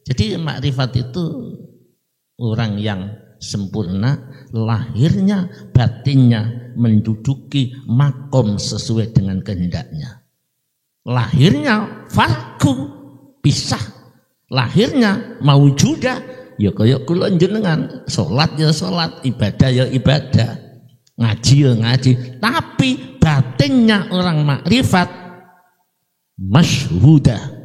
Jadi makrifat itu orang yang sempurna, lahirnya, batinnya menduduki makom sesuai dengan kehendaknya. Lahirnya farku pisah, lahirnya maujudah ya kaya kula jenengan, salat ya salat, ibadah ya ibadah, ngaji ya ngaji, tapi batinnya orang makrifat masyhudah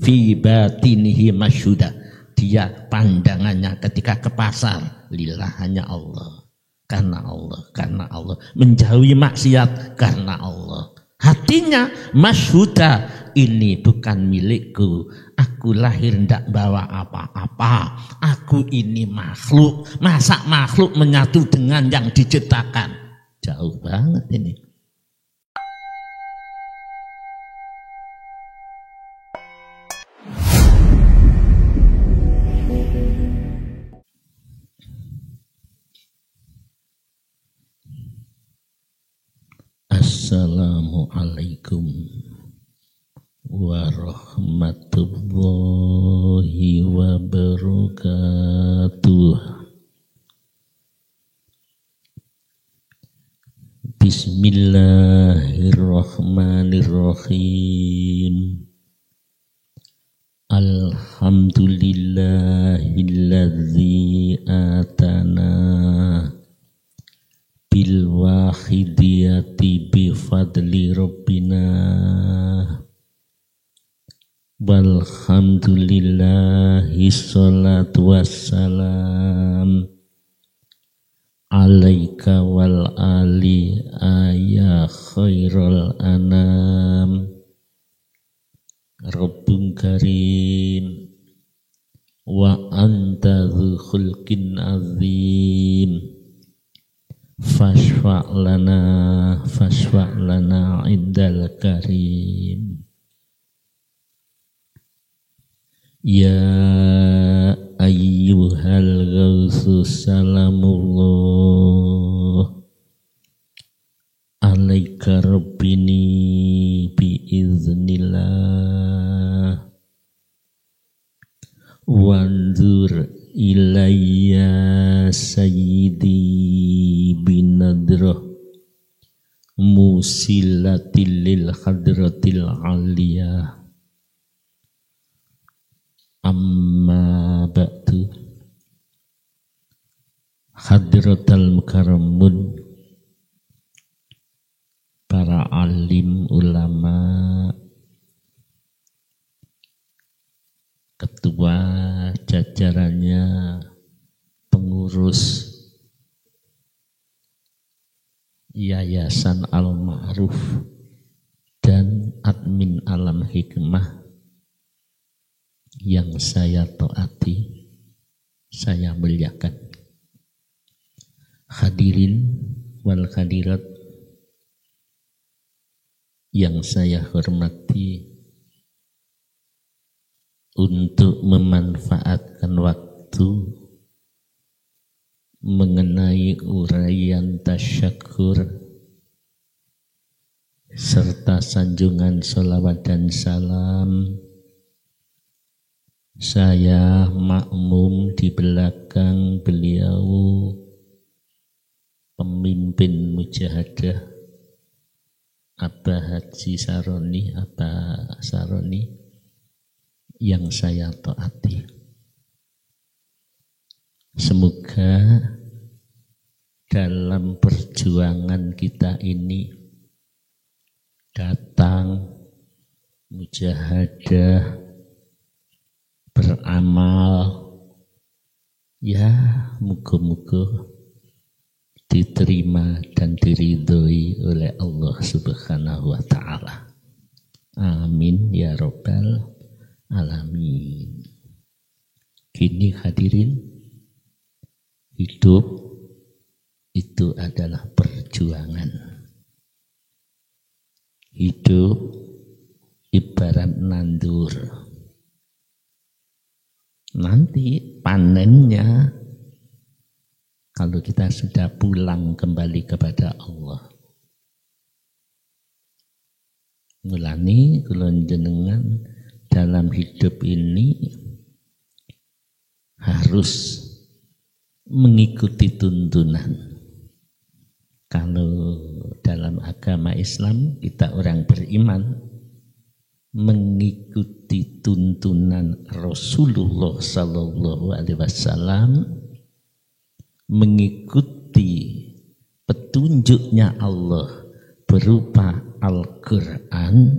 fi batinihi masyhudah. Dia pandangannya ketika ke pasar lillah hanya Allah, karena Allah, karena Allah, menjauhi maksiat karena Allah. Hatinya masyhuda, ini bukan milikku, aku lahir ndak bawa apa-apa, aku ini makhluk, masa makhluk menyatu dengan yang diciptakan? Jauh banget ini. Assalamualaikum warahmatullahi wabarakatuh. Bismillahirrahmanirrahim. Alhamdulillahilladzi atana bil wahidiyati bi fadli rabbina walhamdulillahi sholatu wassalam alaika wal ali ya khairul anam rabbun karim wa anta dzu khulqin azim fashfa' lana indal karim. Ya ayyuhal ghawsu salamullah alaika rabbini biiznillah wanzur ilayya sayyidi binadrah musilatil lil hadratil aliyah amma ba'du. Hadratal mukarramun, para alim ulama, ketua jajarannya, pengurus Yayasan Al-Ma'ruf dan admin Alam Hikmah yang saya taati, saya muliakan. Hadirin wal hadirat yang saya hormati, untuk memanfaatkan waktu mengenai uraian tasyakur serta sanjungan sholawat dan salam, saya makmum di belakang beliau, pemimpin mujahadah Abah Haji Saroni, Abah Saroni yang saya taati. Semoga dalam perjuangan kita ini datang mujahadah, beramal, ya muga-muga diterima dan diridhoi oleh Allah Subhanahu wa ta'ala. Amin ya rabbal alamin. Kini hadirin, hidup itu adalah perjuangan. Hidup ibarat nandur. Nanti panennya kalau kita sudah pulang kembali kepada Allah. Mulani kula jenengan dalam hidup ini harus mengikuti tuntunan. Kalau dalam agama Islam kita orang beriman mengikuti tuntunan Rasulullah Sallallahu Alaihi Wasallam, mengikuti petunjuknya Allah berupa Al-Quran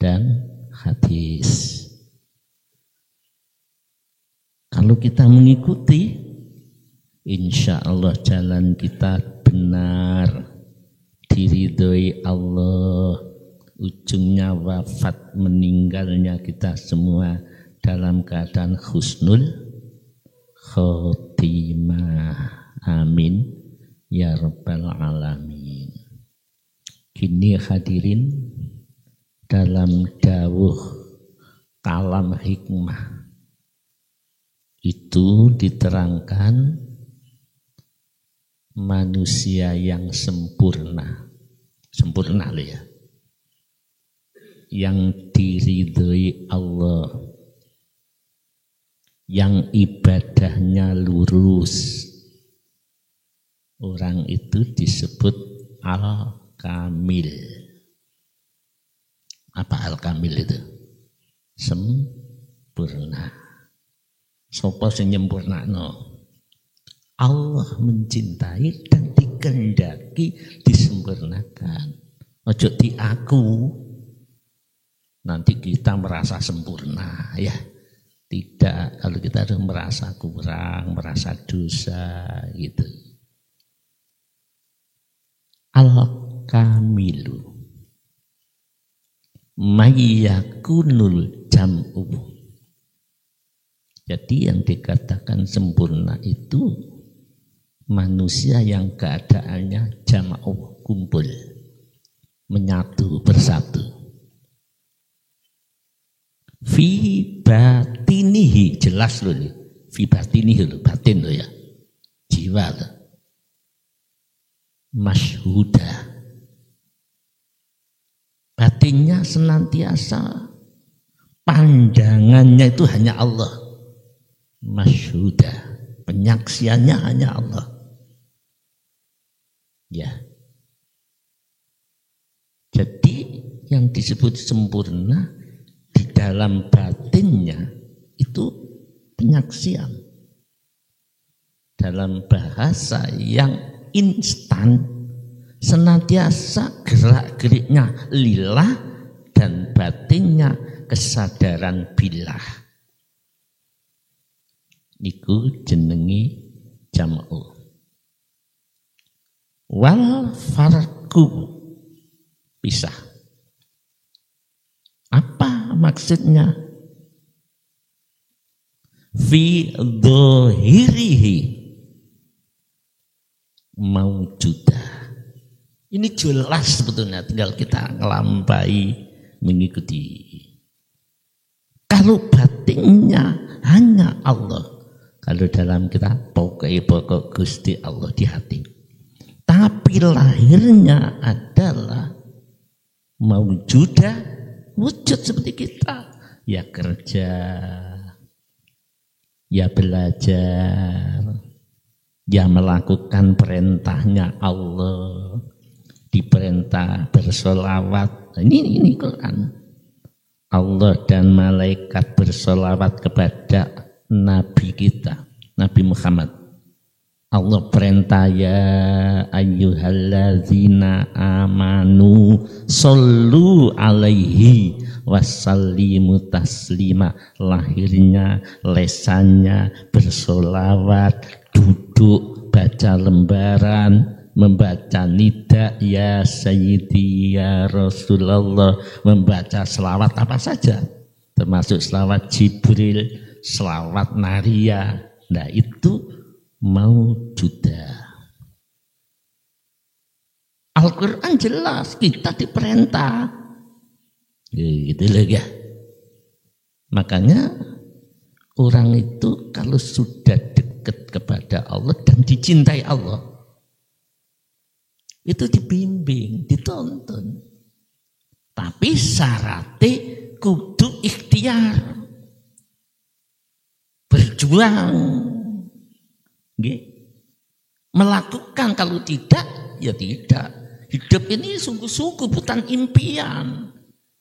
dan hadis. Kalau kita mengikuti, insya Allah jalan kita benar, diridhoi Allah, ujungnya wafat meninggalnya kita semua dalam keadaan husnul khotimah. Amin ya rabbal alamin. Kini hadirin, dalam dawuh kalam hikmah itu diterangkan manusia yang sempurna loh ya, yang diridhoi Allah, yang ibadahnya lurus, orang itu disebut al-kamil. Apa al-kamil itu? Sempurna. Sopo sing nyempurnakno? Allah mencintai dan dikehendaki disempurnakan. Ojo di aku, nanti kita merasa sempurna ya. Tidak, kalau kita harus merasa kurang, merasa dosa gitu. Al-kamilu mayyakunul jam'u. Jadi yang dikatakan sempurna itu manusia yang keadaannya jam'u, kumpul, menyatu, bersatu. Fi batinihi, jelas loh, fi batinihi loh, batin loh ya, jiwa loh. Masyhuda, batinnya senantiasa pandangannya itu hanya Allah. Masyhuda, penyaksiannya hanya Allah. Ya. Jadi yang disebut sempurna di dalam batinnya itu penyaksian. Dalam bahasa yang instan, senantiasa gerak-geriknya lillah dan batinnya kesadaran billah. Niku jenengi jam'u. Wal farqu, pisah. Apa maksudnya? Fi dhahirihi maujudah. Ini jelas sebetulnya, tinggal kita ngelampai mengikuti. Kalau batinnya hanya Allah, kalau dalam kita pokok Gusti Allah di hati. Tapi lahirnya adalah maujudah, wujud seperti kita. Ya kerja, ya belajar, ya melakukan perintahnya Allah, diperintah bersolawat. Ini Quran. Allah dan malaikat bersolawat kepada Nabi kita, Nabi Muhammad. Allah perintah, ya ayyuhalladzina amanu sallu alaihi wasallimu taslima. Lahirnya, lesannya bersolawat, duduk baca lembaran, membaca nida ya sayyidi ya Rasulullah, membaca selawat apa saja, termasuk selawat Jibril, selawat Naria. Nah itu maujudah. Al-Quran jelas kita diperintah gitu loh ya. Makanya orang itu kalau sudah dekat kepada Allah dan dicintai Allah, itu dibimbing, dituntun. Tapi syaratnya kudu ikhtiar, berjuang berjuang, nggih. Melakukan, kalau tidak ya tidak. Hidup ini sungguh-sungguh bukan impian.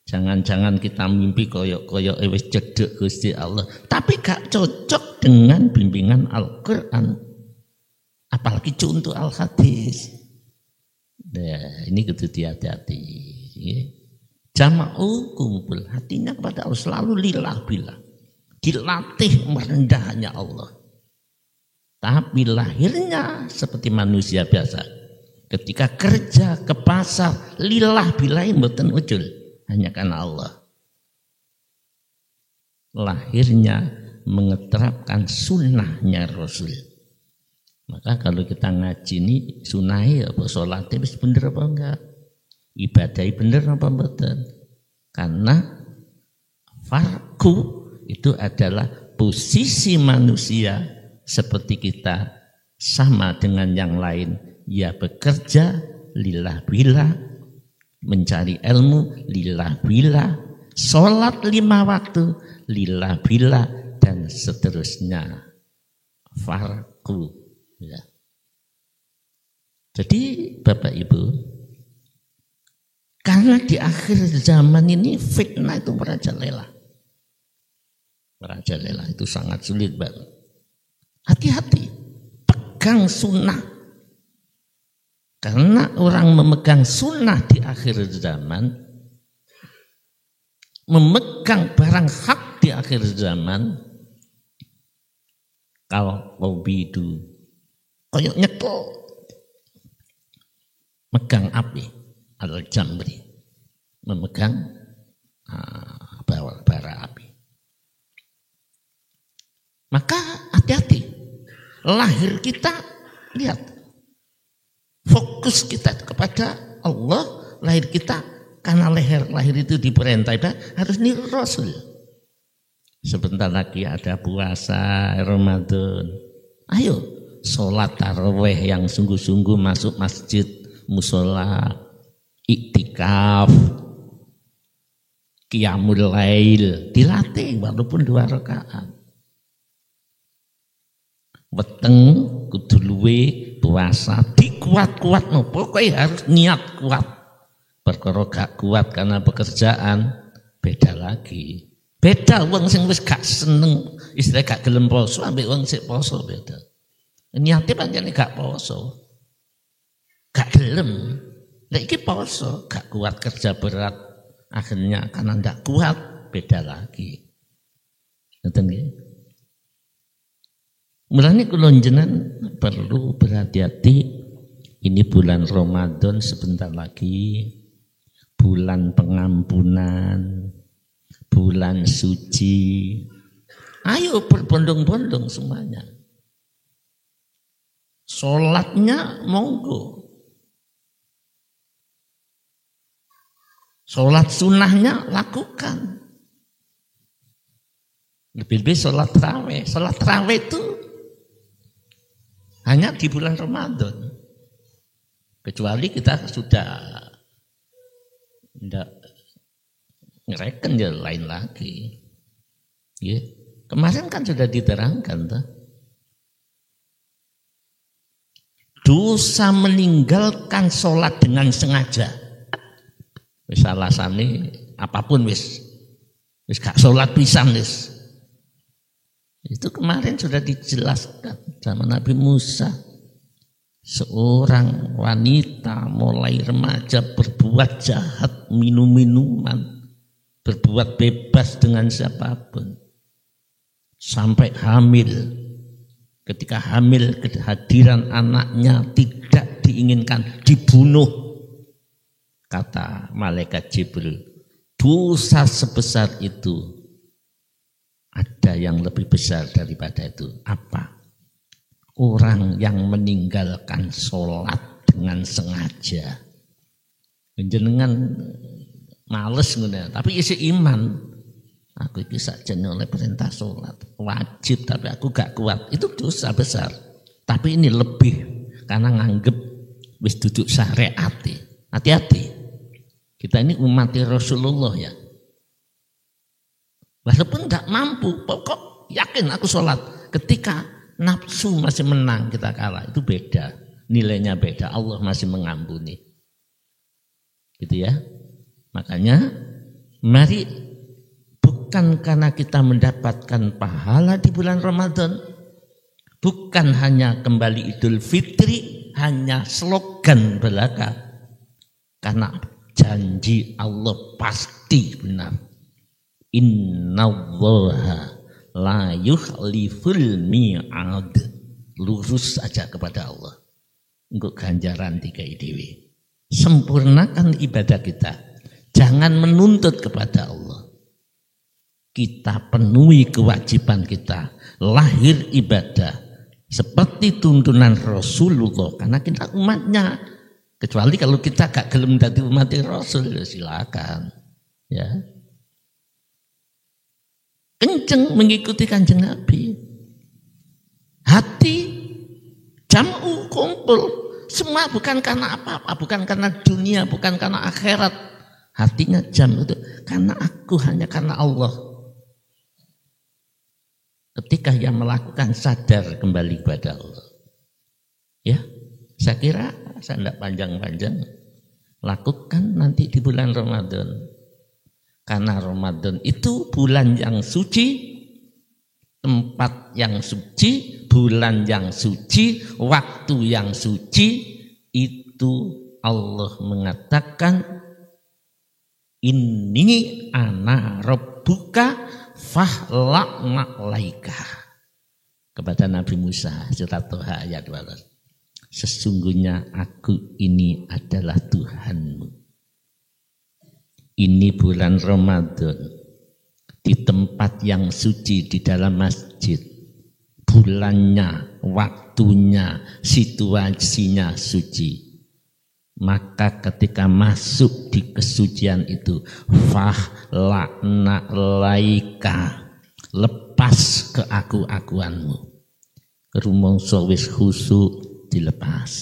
Jangan-jangan kita mimpi koyok-koyok wis cedek Gusti Allah, tapi gak cocok dengan bimbingan Al-Qur'an. Apalagi contoh Al-Hadis. Nah, ini kudu hati-hati. Jama'u kumpul hatinya kepada Allah, selalu lillah billah. Dilatih merendahnya Allah. Tapi lahirnya seperti manusia biasa. Ketika kerja ke pasar, lillah billah mboten ujul, hanya karena Allah. Lahirnya mengeterapkan sunnahnya Rasul. Maka kalau kita ngaji ini sunnah apa sholatnya bener apa enggak? Ibadahnya bener apa mboten? Karena farku itu adalah posisi manusia seperti kita, sama dengan yang lain. Ya bekerja lillah billah, mencari ilmu lillah billah, sholat 5 waktu lillah billah, dan seterusnya farku. Ya. Jadi Bapak Ibu, karena di akhir zaman ini fitnah itu merajalela. Merajalela itu sangat sulit banget. Hati-hati, pegang sunnah. Karena orang memegang sunnah di akhir zaman, memegang barang hak di akhir zaman, kalau bidu, koyok nyekel, megang api, al-jamri, memegang bara api. Maka hati-hati, lahir kita, lihat, fokus kita kepada Allah. Lahir kita karena lahir itu diperintah harus niru Rasul. Sebentar lagi ada puasa Ramadan, ayo sholat tarawih yang sungguh-sungguh, masuk masjid, musola, iktikaf, qiyamul lail, dilatih walaupun 2 rakaat. Weteng kudu luwe puasa dikuat-kuat, no pokoknya harus niat kuat. Perkara gak kuat karena pekerjaan beda lagi. Beda wong sing wis gak seneng, istilah gak gelem poso ambek wong sing poso beda. Niate pancen gak poso, gak gelem. Lek iki poso gak kuat, kerja berat, akhirnya karena ndak kuat beda lagi. Ngoten nggih. Mulane kula njenengan perlu berhati-hati. Ini bulan Ramadan sebentar lagi, bulan pengampunan, bulan suci. Ayo berbondong-bondong semuanya. Sholatnya monggo. Sholat sunnahnya lakukan. Lebih-lebih sholat tarawih. Sholat tarawih itu hanya di bulan Ramadan. Kecuali kita sudah tidak ngereken ya lain lagi. Ya. Kemarin kan sudah diterangkan tuh. Dosa meninggalkan sholat dengan sengaja. Wis alasane apapun wis gak sholat pisan wis. Itu kemarin sudah dijelaskan sama Nabi Musa. Seorang wanita mulai remaja berbuat jahat, minum-minuman, berbuat bebas dengan siapapun, sampai hamil. Ketika hamil, kehadiran anaknya tidak diinginkan, dibunuh. Kata malaikat Jibril, dosa sebesar itu ada yang lebih besar daripada itu. Apa? Orang yang meninggalkan sholat dengan sengaja. Jenengan males ngono, tapi isi iman. Aku iki sakjane oleh perintah sholat wajib, tapi aku gak kuat. Itu dosa besar. Tapi ini lebih karena nganggep wis duduk syariat. Hati-hati. Kita ini umat Rasulullah ya. Walaupun gak mampu, pokok yakin aku sholat. Ketika nafsu masih menang kita kalah, itu beda, nilainya beda. Allah masih mengampuni, gitu ya. Makanya mari, bukan karena kita mendapatkan pahala di bulan Ramadan, bukan hanya kembali Idul Fitri, hanya slogan belaka, karena janji Allah pasti benar. Innallaha la yukhliful mi'ad. Lurus saja kepada Allah, untuk ganjaran dikai dewi. Sempurnakan ibadah kita, jangan menuntut kepada Allah. Kita penuhi kewajiban kita, lahir ibadah seperti tuntunan Rasulullah, karena kita umatnya. Kecuali kalau kita gak gelem dadi umat Rasul, silakan ya. Kenceng mengikuti Kanjeng Nabi. Hati jam'u kumpul, semua bukan karena apa-apa, bukan karena dunia, bukan karena akhirat. Hatinya jam itu karena aku, hanya karena Allah. Ketika yang melakukan sadar kembali kepada Allah. Ya, saya kira saya tidak panjang-panjang. Lakukan nanti di bulan Ramadan. Karena Ramadan itu bulan yang suci, tempat yang suci, bulan yang suci, waktu yang suci. Itu Allah mengatakan, inni ana rabbuka fahla'na laika. Kepada Nabi Musa, surat Toha ayat 12. Sesungguhnya aku ini adalah Tuhanmu. Ini bulan Ramadan, di tempat yang suci, di dalam masjid. Bulannya, waktunya, situasinya suci. Maka ketika masuk di kesucian itu, fahla'na laika, lepas keaku-akuanmu. Rumangsa wis khusuk dilepas.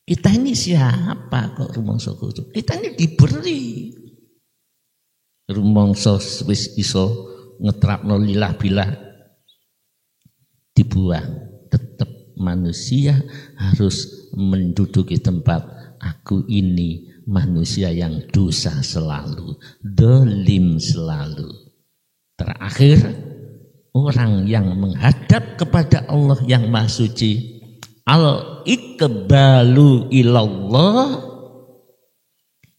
Kita ini siapa kok rumangsa khusuk? Kita ini diberi. Rumangsa wis iso ngetrapno lillah billah dibuang. Tetap manusia harus menduduki tempat. Aku ini manusia yang dosa selalu, dolim selalu. Terakhir, orang yang menghadap kepada Allah yang Maha Suci, al-iqbalu ilallah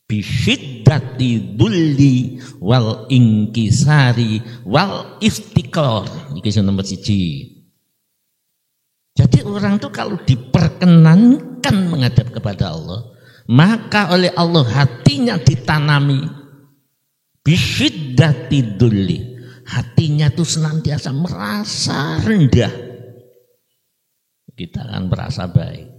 bisyiddati dhulli wal inkisari wal iftikar. Ini nomor 1. Jadi orang itu kalau diperkenankan menghadap kepada Allah, maka oleh Allah hatinya ditanami bisyiddati dhulli. Hatinya itu senantiasa merasa rendah. Kita akan merasa baik.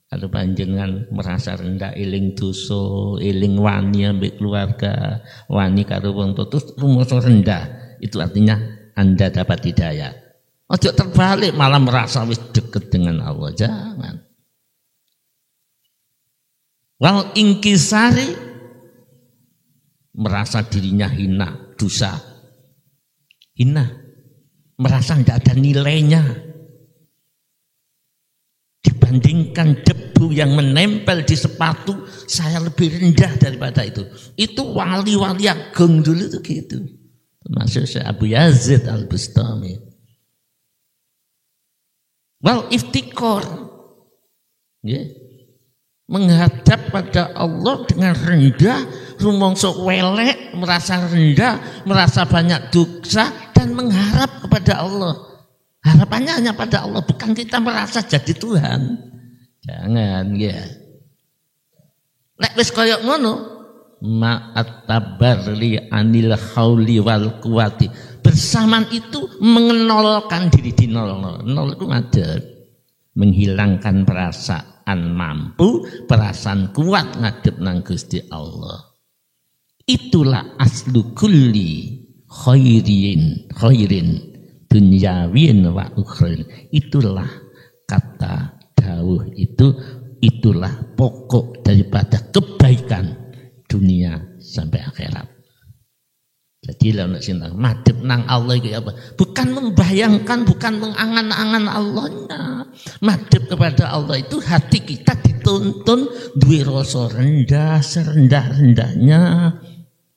Kalau panjenengan merasa rendah, eling dosa, eling wani ambek keluarga, wani karo wong tua, terus rumangsa rendah, itu artinya Anda dapat hidayah. Ojo terbalik malah merasa wis dekat dengan Allah, jangan. Wal ingkisari, merasa dirinya hina, dosa. Hina, merasa tidak ada nilainya. Dibandingkan debu yang menempel di sepatu, saya lebih rendah daripada itu. Itu wali-wali agung dulu itu gitu. Termasuk Syekh Abu Yazid Al-Bustami. Wal iftikor, yeah. Menghadap pada Allah dengan rendah, rumangsa welek, merasa rendah, merasa banyak dosa, dan mengharap kepada Allah. Harapannya hanya pada Allah, bukan kita merasa jadi Tuhan. Jangan, ya. Lek wis koyo ngono, ma'at-tabarli anil hauli wal quwati. Bersamaan itu mengenolkan diri di nol. Nol itu ada. Menghilangkan perasaan mampu, perasaan kuat ngadep nang Gusti Allah. Itulah aslu kulli khairin dunyawin wa ukhrin. Itulah kata dawuh itu, itulah pokok daripada kebaikan dunia sampai akhirat. Jadi lawan sinten madhep nang Allah itu apa? Bukan membayangkan, bukan mengangan-angan Allahnya. Madhep kepada Allah itu hati kita dituntun duwe rasa rendah serendah-rendahnya,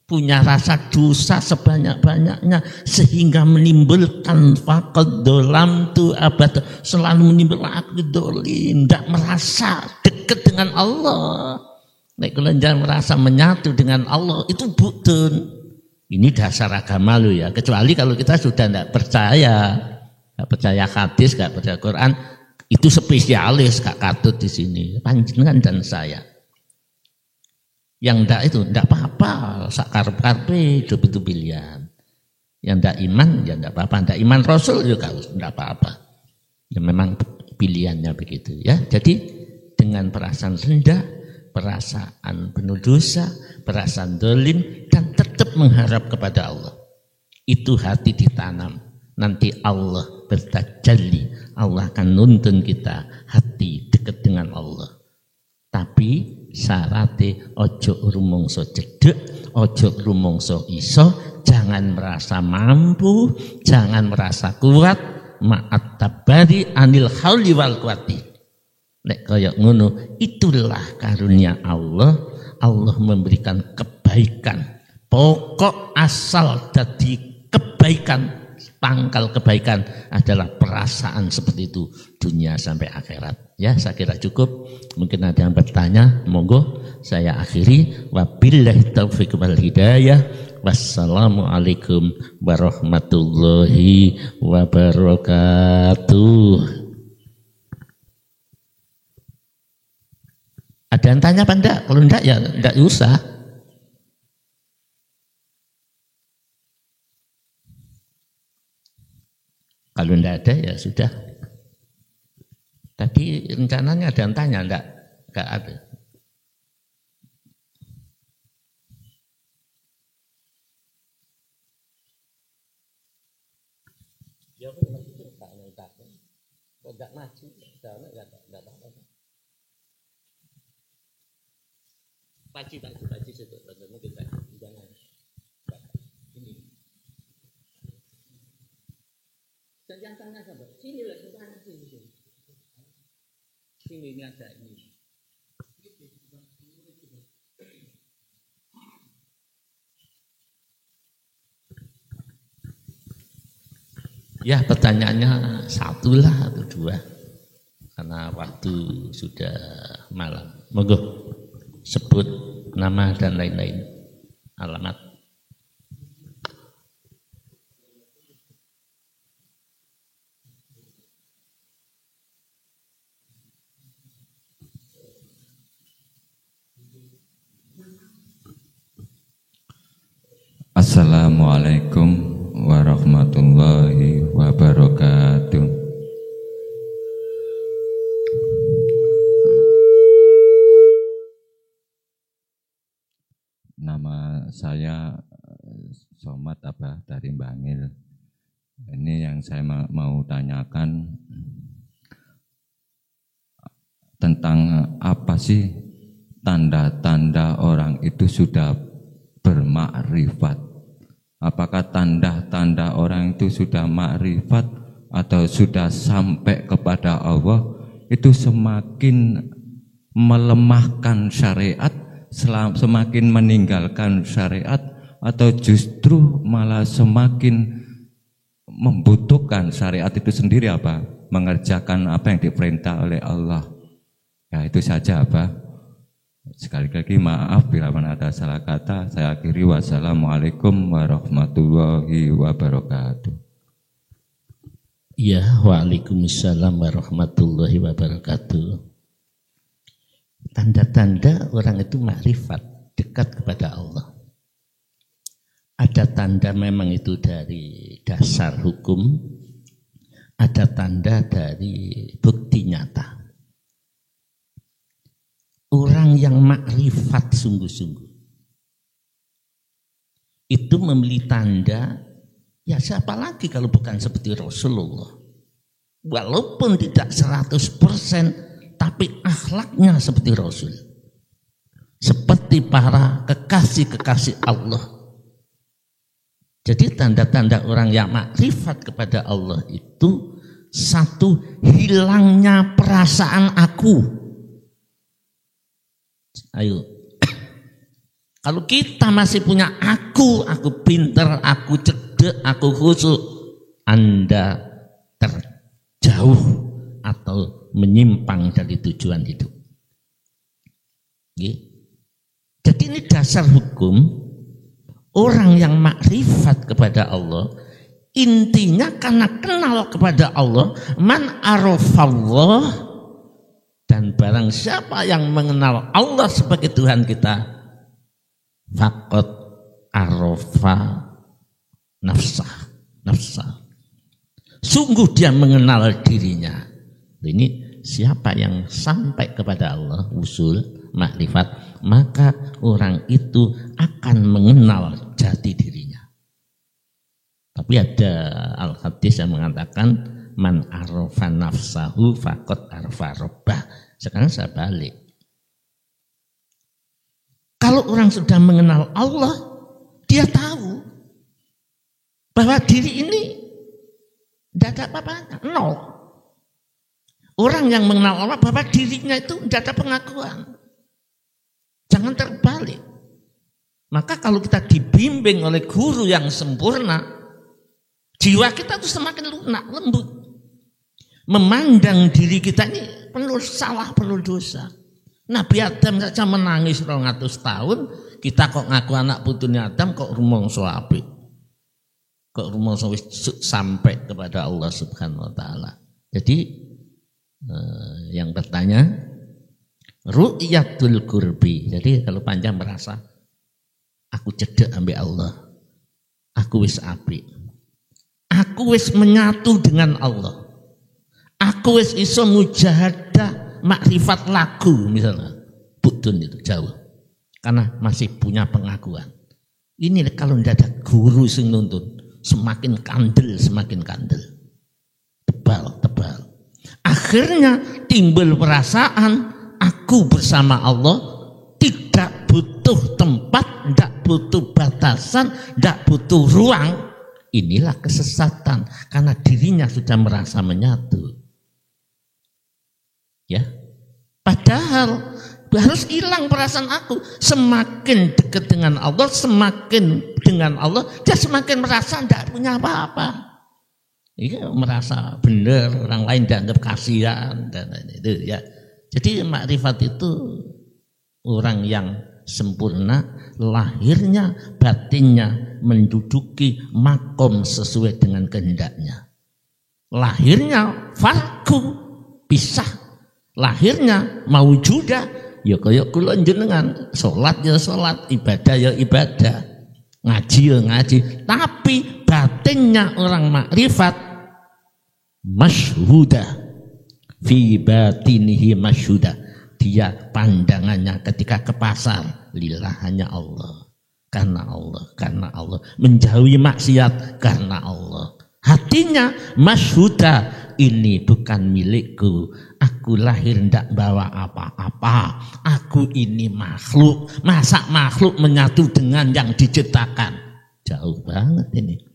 punya rasa dosa sebanyak-banyaknya sehingga menimbulkan faqad dolam tu abad, selalu menimbulkan aku dolim, tidak merasa dekat dengan Allah. Nek kula jangan merasa menyatu dengan Allah itu butun. Ini dasar agama lo ya. Kecuali kalau kita sudah tidak percaya hadis, tidak percaya Quran, itu spesialis gak katut di sini. Panjenengan dan saya. Yang tidak itu tidak apa-apa, sakar-karpe hidup itu pilihan. Yang tidak iman ya tidak apa-apa, tidak iman Rasul juga tidak apa-apa. Ya memang pilihannya begitu ya. Jadi dengan perasaan rendah, perasaan penuh dosa, perasaan dolim, dan tetap mengharap kepada Allah. Itu hati ditanam. Nanti Allah bertajalli. Allah akan nuntun kita hati dekat dengan Allah. Tapi syaratnya ojo rumongso cedek, ojo rumongso iso, jangan merasa mampu, jangan merasa kuat, ma'at tabari anil hauli wal quwati. Nek kaya ngono, itulah karunia Allah. Allah memberikan kebaikan. Pokok asal dari kebaikan, pangkal kebaikan adalah perasaan seperti itu dunia sampai akhirat. Ya, saya kira cukup. Mungkin ada yang bertanya, monggo saya akhiri. Wabillahi taufiq wal hidayah. Wassalamualaikum warahmatullahi wabarakatuh. Ada yang tanya apa enggak? Kalau enggak ya enggak usah. Kalau enggak ada ya sudah. Tadi rencananya ada yang tanya enggak? Enggak ada. Ya benar itu enggak maju, enggak apa-apa. Paci situ, mungkin jangan. Ini. Jangan tanya saja. Sini lah, sini. Sini ini ada ini. Ya pertanyaannya satu lah atau dua, karena waktu sudah malam. Monggo. Sebut nama dan lain-lain, alamat. Assalamualaikum warahmatullahi wabarakatuh. Nama saya Somad dari Bangil. Ini yang saya mau tanyakan tentang apa sih tanda-tanda orang itu sudah bermakrifat. Apakah tanda-tanda orang itu sudah makrifat atau sudah sampai kepada Allah itu semakin melemahkan syariat, semakin meninggalkan syariat, atau justru malah semakin membutuhkan syariat itu sendiri, apa mengerjakan apa yang diperintah oleh Allah. Ya itu saja, apa. Sekali lagi maaf bila mana ada salah kata. Saya akhiri, wassalamualaikum warahmatullahi wabarakatuh. Ya, waalaikumsalam warahmatullahi wabarakatuh. Tanda-tanda orang itu makrifat, dekat kepada Allah. Ada tanda memang itu dari dasar hukum, ada tanda dari bukti nyata. Orang yang makrifat sungguh-sungguh itu memiliki tanda, ya siapa lagi kalau bukan seperti Rasulullah. Walaupun tidak 100%, tapi akhlaknya seperti Rasul. Seperti para kekasih-kekasih Allah. Jadi tanda-tanda orang yang makrifat kepada Allah itu, satu, hilangnya perasaan aku. Ayo, kalau kita masih punya aku pinter, aku cerdik, aku khusyuk, Anda terjauh atau menyimpang dari tujuan hidup. Jadi ini dasar hukum. Orang yang makrifat kepada Allah, intinya karena kenal kepada Allah, man arafallah, dan barang siapa yang mengenal Allah sebagai Tuhan kita, faqad arafa nafsah. Sungguh dia mengenal dirinya. Ini siapa yang sampai kepada Allah, usul makrifat, maka orang itu akan mengenal jati dirinya. Tapi ada al-hadis yang mengatakan man arafa nafsahu faqad arafa rabbah. Sekarang saya balik. Kalau orang sudah mengenal Allah, dia tahu bahwa diri ini tidak ada apa-apanya, nol. Orang yang mengenal Allah bahwa dirinya itu tidak ada pengakuan. Jangan terbalik. Maka kalau kita dibimbing oleh guru yang sempurna, jiwa kita itu semakin lunak, lembut. Memandang diri kita ini penuh salah, penuh dosa. Nabi Adam saja menangis 200 tahun, kita kok ngaku anak putune Adam kok rumangsa apik. Kok rumangsa wis sampai kepada Allah Subhanahu wa taala. Jadi yang bertanya, ru'yatul qurbi. Jadi kalau panjang merasa aku cedek ambek Allah, aku wis apik, aku wis menyatu dengan Allah, aku wis iso mujahadah makrifat lagu misalnya, budun itu jauh karena masih punya pengakuan. Ini kalau tidak ada guru sing nuntun, semakin kandel, tebal. Akhirnya timbul perasaan aku bersama Allah, tidak butuh tempat, tidak butuh batasan, tidak butuh ruang. Inilah kesesatan karena dirinya sudah merasa menyatu. Ya, padahal harus hilang perasaan aku. Semakin dekat dengan Allah, dia semakin merasa tidak punya apa-apa. Iya, merasa benar, orang lain dianggap kasihan dan itu ya. Jadi makrifat itu orang yang sempurna, lahirnya, batinnya menduduki makom sesuai dengan kehendaknya. Lahirnya farku, pisah. Lahirnya maujudah, ya kaya kula jenengan, salat ya salat, ibadah ya ibadah, ngaji ya ngaji. Tapi batinnya orang makrifat masyhudah, fi batinihi masyhudah, dia pandangannya ketika ke pasar lillah hanya Allah, karena Allah, menjauhi maksiat karena Allah. Hatinya masyhudah, ini bukan milikku, aku lahir ndak bawa apa-apa, aku ini makhluk, masa makhluk menyatu dengan yang diciptakan, jauh banget ini.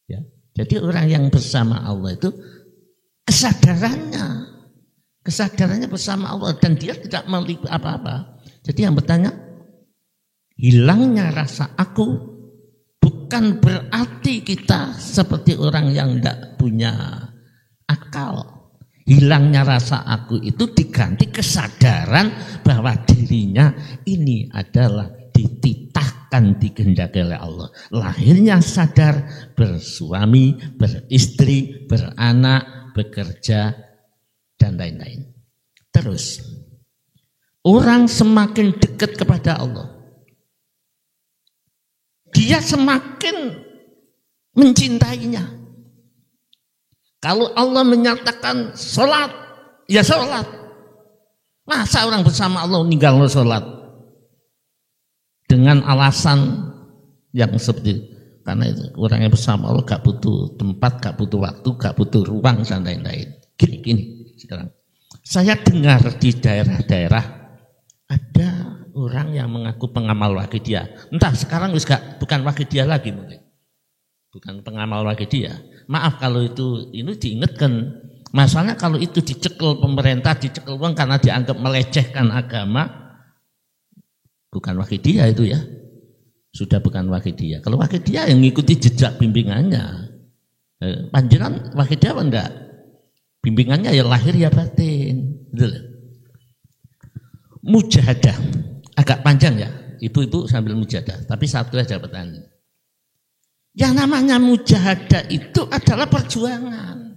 Ya, jadi orang yang bersama Allah itu kesadarannya bersama Allah dan dia tidak memiliki apa-apa. Jadi yang bertanya, hilangnya rasa aku bukan berarti kita seperti orang yang tidak punya akal. Hilangnya rasa aku itu diganti kesadaran bahwa dirinya ini adalah dititahkan, dikehendaki oleh Allah. Lahirnya sadar, bersuami, beristri, beranak, bekerja, dan lain-lain. Terus, orang semakin dekat kepada Allah, dia semakin mencintainya. Kalau Allah menyatakan sholat, ya sholat. Masa orang bersama Allah ninggal sholat dengan alasan yang seperti karena itu orang yang bersama Allah gak butuh tempat, gak butuh waktu, gak butuh ruang dan lain-lain. Gini sekarang saya dengar di daerah-daerah ada orang yang mengaku pengamal Wahidiyah. Entah sekarang bukan Wahidiyah lagi mungkin. Bukan pengamal Wahidiyah. Maaf kalau itu ini diingatkan. Masalahnya kalau itu dicekel pemerintah, dicekel uang karena dianggap melecehkan agama, bukan Wahidiyah itu ya. Sudah bukan Wahidiyah. Kalau Wahidiyah yang ngikuti jejak bimbingannya. Panjenengan Wahidiyah apa enggak? Bimbingannya ya lahir ya batin. Betul. Mujahadah. Agak panjang ya. Ibu-ibu sambil mujahadah. Tapi satu aja pertanyaan. Yang namanya mujahadah itu adalah perjuangan.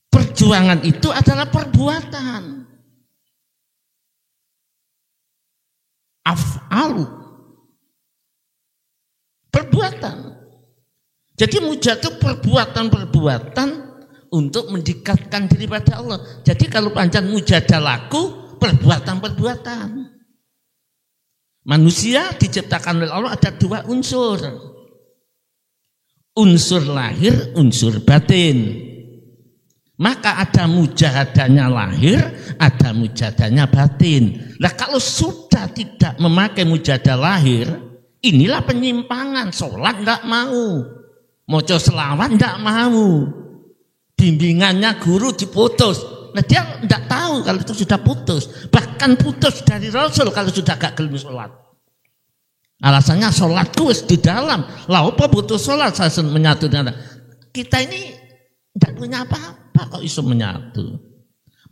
Perjuangan itu adalah perbuatan. Af'alu. Perbuatan. Jadi mujahadah itu perbuatan-perbuatan untuk mendekatkan diri pada Allah. Jadi kalau panjang mujahadah laku, perbuatan-perbuatan. Manusia diciptakan oleh Allah ada dua unsur. Unsur lahir, unsur batin. Maka ada mujahadahnya lahir, ada mujahadahnya batin. Nah kalau sudah tidak memakai mujahadah lahir, inilah penyimpangan. Sholat enggak mau, maca selawat enggak mau, bimbingannya guru diputus. Nah dia enggak tahu kalau itu sudah putus. Bahkan putus dari Rasul kalau sudah gak gelem sholat. Alasannya sholat itu di dalam. Lah apa putus sholat saya menyatu dengan kita ini enggak punya apa-apa kok iso menyatu.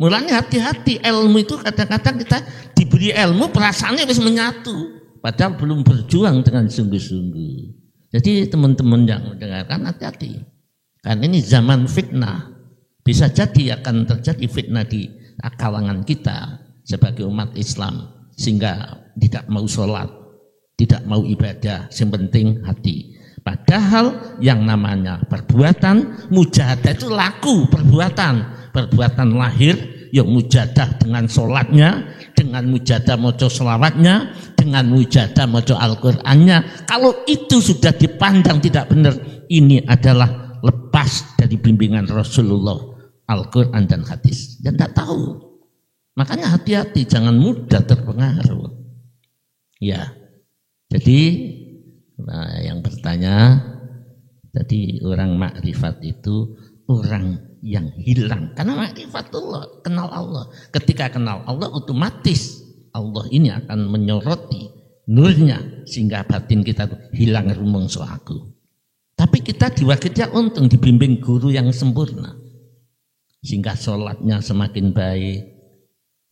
Mulanya hati-hati, ilmu itu kadang-kadang kita diberi ilmu perasaannya bisa menyatu. Padahal belum berjuang dengan sungguh-sungguh. Jadi teman-teman yang mendengarkan hati-hati. Karena ini zaman fitnah. Bisa jadi akan terjadi fitnah di kalangan kita sebagai umat Islam. Sehingga tidak mau sholat, tidak mau ibadah, yang penting hati. Padahal yang namanya perbuatan, mujahadah itu laku perbuatan. Perbuatan lahir, yang mujahadah dengan sholatnya, dengan mujahadah moco selawatnya, dengan mujahadah moco Al-Qur'annya. Kalau itu sudah dipandang tidak benar, ini adalah lepas dari bimbingan Rasulullah, Al-Quran dan hadis. Dan tidak tahu. Makanya hati-hati, jangan mudah terpengaruh. Ya, jadi yang bertanya, tadi orang makrifat itu orang yang hilang. Karena makrifatullah, kenal Allah. Ketika kenal Allah, otomatis Allah ini akan menyoroti nurnya, sehingga batin kita hilang rumongso aku. Tapi kita diwakilnya untung dibimbing guru yang sempurna. Sehingga sholatnya semakin baik.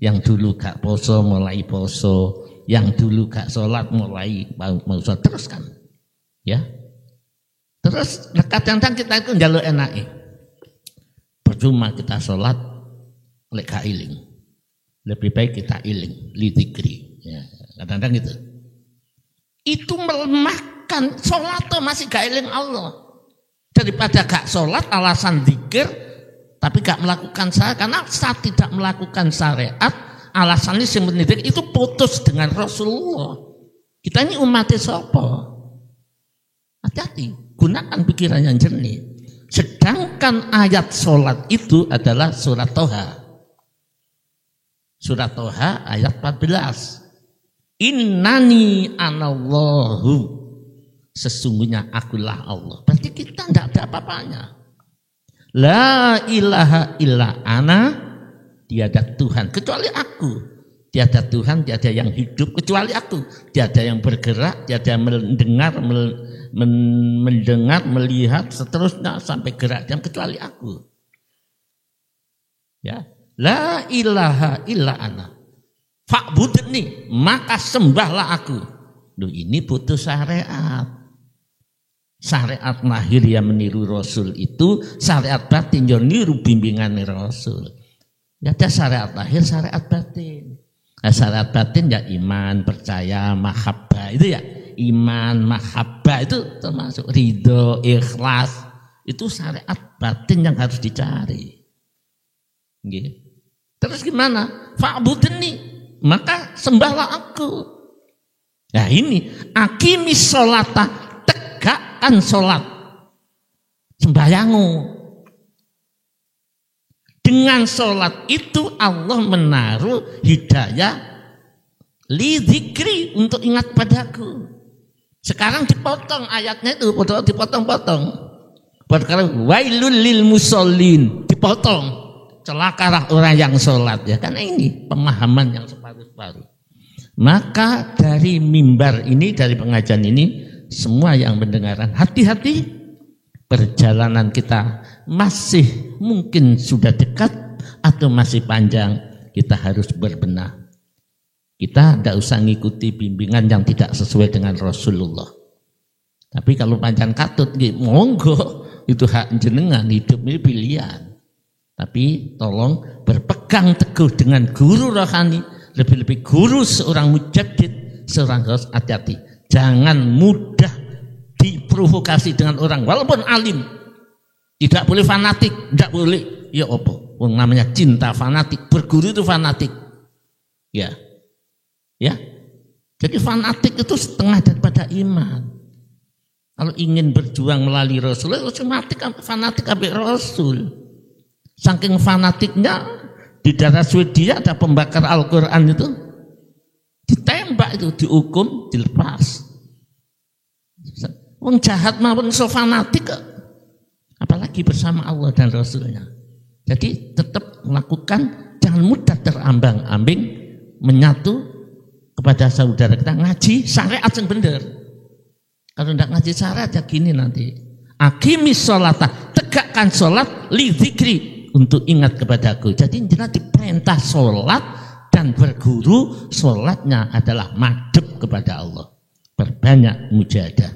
Yang dulu gak poso mulai poso. Yang dulu gak sholat mulai mau sholat. Teruskan. Ya. Terus kadang-kadang kita itu njaluk enake. Percuma kita sholat lek gak iling. Lebih baik kita iling, li dzikri. Ya, kadang-kadang gitu. Itu melemahkan sholat tuh masih gak iling Allah. Daripada gak sholat alasan zikir tapi gak melakukan syariat. Karena saat tidak melakukan syariat alasannya sebenarnya itu putus dengan Rasulullah. Kita ini umatnya siapa? Hati-hati, gunakan pikiran yang jernih. Sedangkan ayat sholat itu adalah surat Toha. Surat Toha ayat 14. Innani anallahu. Sesungguhnya akulah Allah. Berarti kita tidak ada apa-apanya. La ilaha illa ana. Tiada Tuhan kecuali aku. Tiada Tuhan, tiada yang hidup kecuali aku. Tiada yang bergerak, tiada yang mendengar, melihat, seterusnya sampai gerak dan kecuali aku. Ya, la ilaha illa ana. Fa'budni, maka sembahlah aku. Loh, ini putus syariat. Syariat lahir yang meniru Rasul itu, syariat batin yang niru bimbingan Rasul. Ya ada syariat lahir, syariat batin. Nah, syariat batin ya iman, percaya, mahabbah itu ya. Iman, mahabbah itu termasuk ridho, ikhlas. Itu syariat batin yang harus dicari. Gitu. Terus gimana? Fa'budni, maka sembahlah aku. Nah ini, akimis sholata, tegakkan sholat. Sembahyangmu. Dengan sholat itu Allah menaruh hidayah li dzikri, untuk ingat padaku. Sekarang dipotong ayatnya itu, dipotong-potong. Perkara wailul lil musallin dipotong. Celakalah orang yang sholat, ya. Karena ini pemahaman yang separuh-separuh. Maka dari mimbar ini, dari pengajian ini, semua yang mendengarkan, hati-hati, perjalanan kita masih mungkin sudah dekat atau masih panjang, kita harus berbenah. Kita tidak usah ngikuti bimbingan yang tidak sesuai dengan Rasulullah. Tapi kalau panjang katut, monggo, itu hak jenengan, hidup ini pilihan. Tapi tolong berpegang teguh dengan guru rohani, lebih-lebih guru seorang mujaddid, seorang harus hati-hati. Jangan mudah diprovokasi dengan orang, walaupun alim. Tidak boleh fanatik, tidak boleh. Ya apa? Namanya cinta fanatik, berguru itu fanatik. Ya. Jadi fanatik itu setengah daripada iman. Kalau ingin berjuang melalui Rasul, fanatik sampai Rasul. Saking fanatiknya, di daerah Swedia ada pembakar Al-Quran itu, ditembak itu, dihukum, dilepas. Wong jahat mawon so fanatik, apalagi bersama Allah dan Rasulnya. Jadi tetap melakukan, jangan mudah terambang-ambing, menyatu kepada saudara kita, ngaji syariat yang benar. Kalau tidak ngaji syariat ya gini nanti. Aqimis sholata, tegakkan sholat li dzikri, untuk ingat kepadaku. Jadi jelas diperintah sholat dan berguru, sholatnya adalah madhep kepada Allah. Perbanyak mujahadah.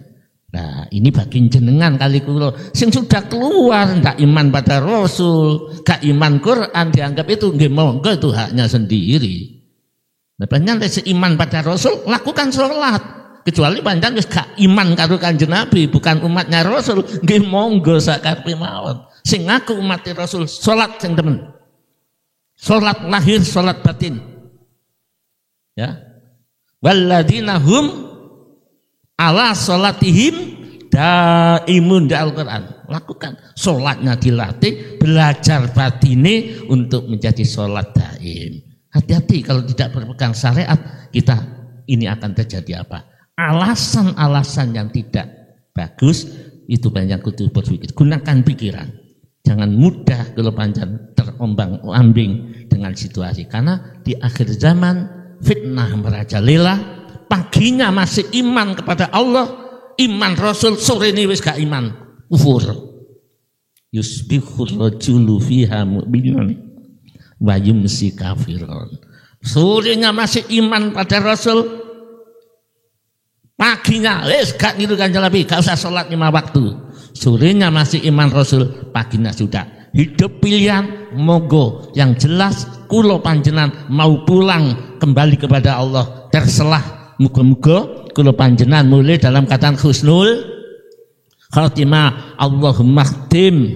Nah ini bagi jenengan kali kulo sing sudah keluar ndak iman pada Rasul, gak iman Quran, dianggap itu nggih monggo, itu haknya sendiri. Nah panjenengan iman pada Rasul, lakukan sholat. Kecuali panjenengan wis gak iman karo Kanjeng Nabi, bukan umatnya Rasul, nggih monggo sakarepe mawon. Sing ngaku umat Rasul, sholat sing temen. Sholat lahir, sholat batin. Ya. Walladzina hum ala sholatihim daimun, di Al-Quran. Lakukan. Sholatnya dilatih, belajar batine untuk menjadi sholat daim. Hati-hati kalau tidak berpegang syariat, kita ini akan terjadi apa? Alasan-alasan yang tidak bagus, itu banyak kudu berpikir. Gunakan pikiran. Jangan mudah kalau panjang terombang-ambing dengan situasi. Karena di akhir zaman fitnah merajalela. Paginya masih iman kepada Allah, iman Rasul, sore ini wis gak iman, kufur. Yusbihur rajulu fiha mu'minan wa yumsi kafirun. Sorenya masih iman pada Rasul, paginya wis gak niru Kanjeng Nabi, gak usah sholat 5 waktu. Sorenya masih iman Rasul, paginya sudah. Hidup pilihan, monggo. Yang jelas kulo panjenengan mau pulang kembali kepada Allah, terselah. Muga-muga kulo panjenengan mulai dalam kata husnul khatimah. Allahumma khtim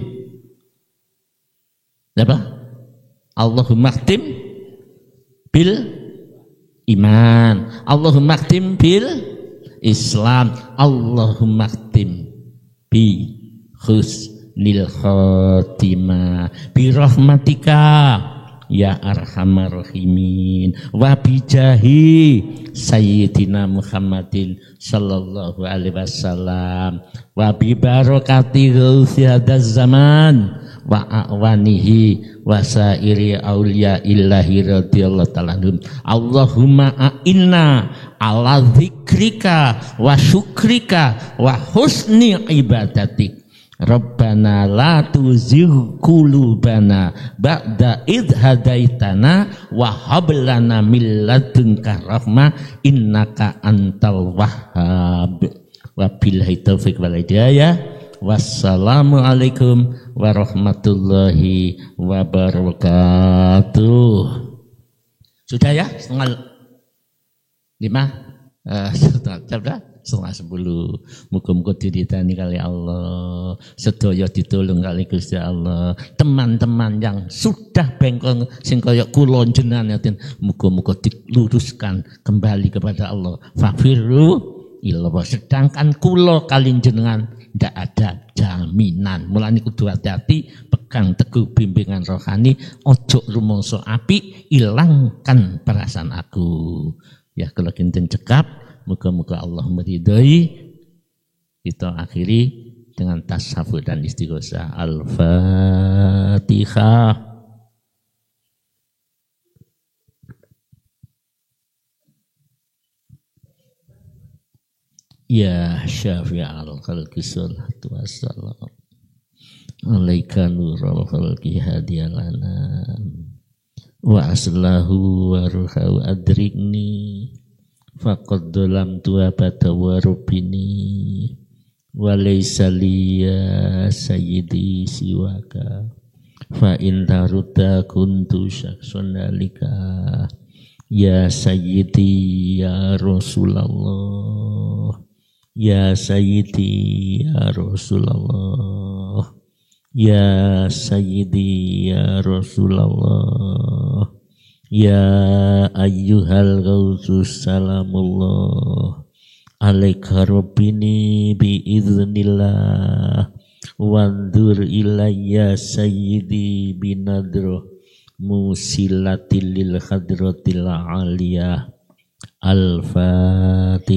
apa? Allahumma khtim bil iman, Allahumma khtim bil Islam, Allahumma khtim bi husnil khatimah bi rahmatika ya arhamar rahimin wa bijahi sayyidina Muhammadin sallallahu alaihi wasallam wa bi barakati ghausi hadzal zaman wa awanihi wa sairi auliya illahi radhiyallahu ta'ala anhum. Allahumma a'inna ala dzikrika wa syukrika wa husni ibadatik. Rabbana la tuzigh qulubana ba'da idh hadaitana wa hab lana min ladunka rahmah innaka antal wahhab. Wabillahi taufiq wal hidayah. Wassalamu alaikum warahmatullahi wabarakatuh. Sudah ya, 9:05 sudah 9:10. Muga-muga diridani kali Allah, sedaya ditulung kali Gusti Allah. Teman-teman yang sudah bengkong sing kaya kula jenengan muga-muga diluruskan kembali kepada Allah. Fafiru ilallah. Sedangkan kula kali jenengan tidak ada jaminan. Mulane kudu hati-hati. kang teguh bimbingan rohani, ojo rumangsa apik, ilangkan perasaan aku. Ya kalau kinten cekap, moga-moga Allah meridhai. Kita akhiri dengan tasawuf dan istighosah. Al-Fatihah. Ya syafi'al khalqi salatu wassalam alaika nurul khalqi hadiyalana wa aslahu wa ruhau adrikni faqad dalam tuabata wa rubini wa laysa liya sayyidi siwaka fa in tarudda kuntu syaksun dalika ya sayyidi ya Rasulullah ya sayyidi ya Rasulullah ya sayyidi ya Rasulullah ya ayyuhal ghausus salamullah alaika rabbini biiznillah wandur ilayya sayyidi binadro musilatil lil hadratil aliyah. Al-Fatihah.